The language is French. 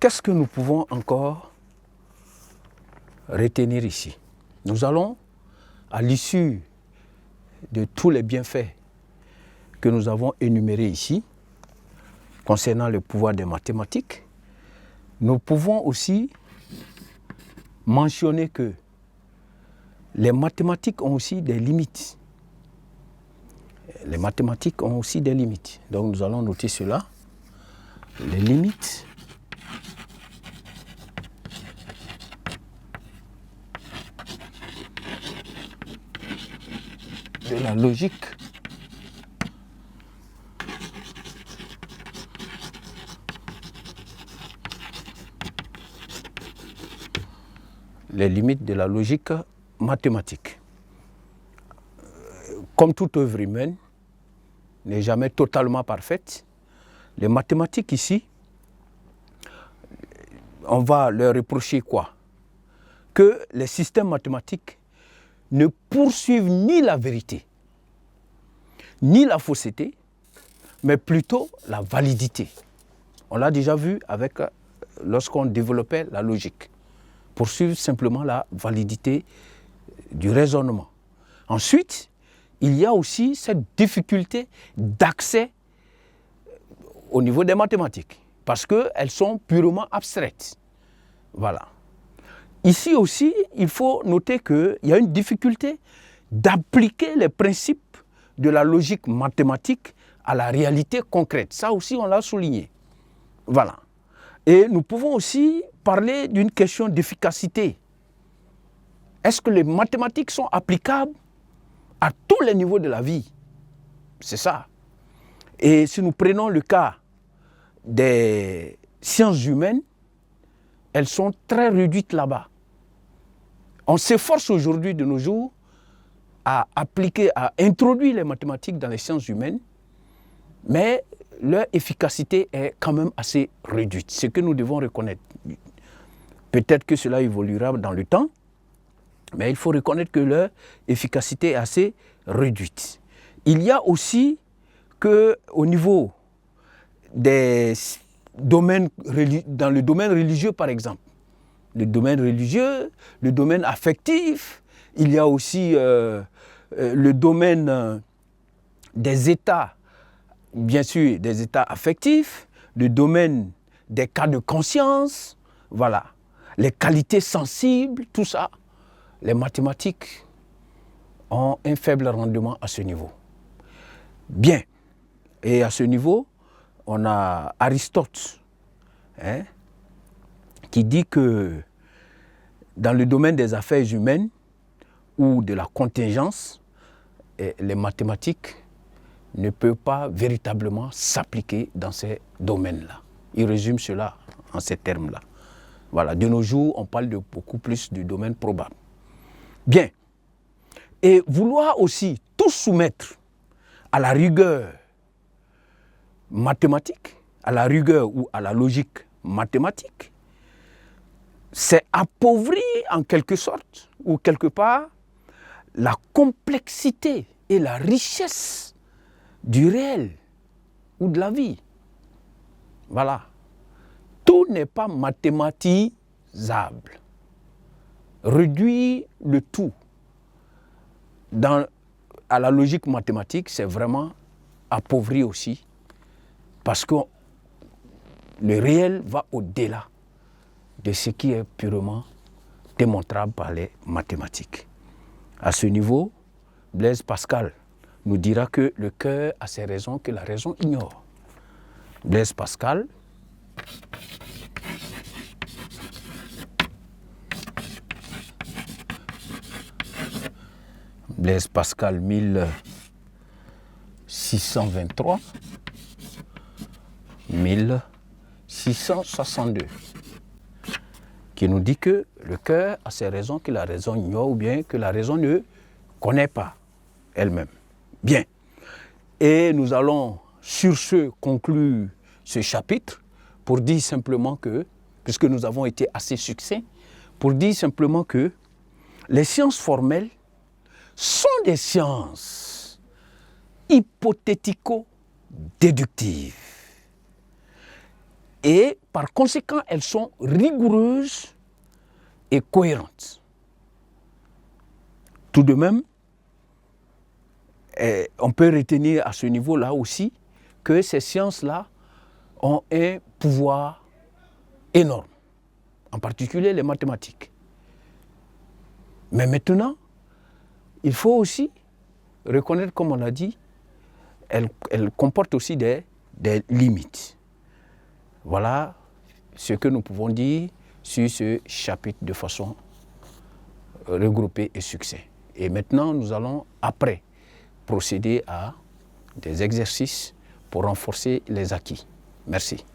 qu'est-ce que nous pouvons encore retenir ici? Nous allons, à l'issue de tous les bienfaits que nous avons énumérés ici, concernant le pouvoir des mathématiques, nous pouvons aussi mentionner que les mathématiques ont aussi des limites. Les mathématiques ont aussi des limites. Donc nous allons noter cela. Les limites de la logique les limites de la logique mathématique. Comme toute œuvre humaine n'est jamais totalement parfaite, les mathématiques ici, on va leur reprocher quoi? Que les systèmes mathématiques ne poursuivent ni la vérité, ni la fausseté, mais plutôt la validité. On l'a déjà vu lorsqu'on développait la logique. Poursuivre simplement la validité du raisonnement. Ensuite, il y a aussi cette difficulté d'accès au niveau des mathématiques, parce qu'elles sont purement abstraites. Voilà. Ici aussi, il faut noter qu'il y a une difficulté d'appliquer les principes de la logique mathématique à la réalité concrète. Ça aussi, on l'a souligné. Voilà. Et nous pouvons aussi parler d'une question d'efficacité. Est-ce que les mathématiques sont applicables à tous les niveaux de la vie? C'est ça. Et si nous prenons le cas des sciences humaines, elles sont très réduites là-bas. On s'efforce aujourd'hui de nos jours à introduire les mathématiques dans les sciences humaines, mais leur efficacité est quand même assez réduite. Ce que nous devons reconnaître. Peut-être que cela évoluera dans le temps, mais il faut reconnaître que leur efficacité est assez réduite. Il y a aussi qu'au niveau des domaines, dans le domaine religieux par exemple, le domaine religieux, le domaine affectif, il y a aussi le domaine des états, bien sûr des états affectifs, le domaine des cas de conscience, voilà, les qualités sensibles, tout ça, les mathématiques ont un faible rendement à ce niveau. Bien, et à ce niveau, on a Aristote, qui dit que dans le domaine des affaires humaines ou de la contingence, les mathématiques ne peuvent pas véritablement s'appliquer dans ces domaines-là. Il résume cela en ces termes-là. Voilà, de nos jours, on parle de beaucoup plus du domaine probable. Bien, et vouloir aussi tout soumettre à la rigueur mathématique, à la rigueur ou à la logique mathématique, c'est appauvrir en quelque sorte, ou quelque part, la complexité et la richesse du réel ou de la vie. Voilà. Tout n'est pas mathématisable. Réduire le tout à la logique mathématique, c'est vraiment appauvrir aussi, parce que le réel va au-delà de ce qui est purement démontrable par les mathématiques. À ce niveau, Blaise Pascal nous dira que le cœur a ses raisons que la raison ignore. Blaise Pascal Blaise Pascal 1623 1662, qui nous dit que le cœur a ses raisons que la raison ignore, ou bien que la raison ne connaît pas elle-même. Bien. Et nous allons sur ce conclure ce chapitre pour dire simplement que, puisque nous avons été assez succincts, pour dire simplement que les sciences formelles sont des sciences hypothético-déductives. Et par conséquent, elles sont rigoureuses et cohérentes. Tout de même, on peut retenir à ce niveau-là aussi que ces sciences-là ont un pouvoir énorme, en particulier les mathématiques. Mais maintenant, il faut aussi reconnaître, comme on l'a dit, elles comportent aussi des limites. Voilà ce que nous pouvons dire sur ce chapitre de façon regroupée et succincte. Et maintenant, nous allons, après, procéder à des exercices pour renforcer les acquis. Merci.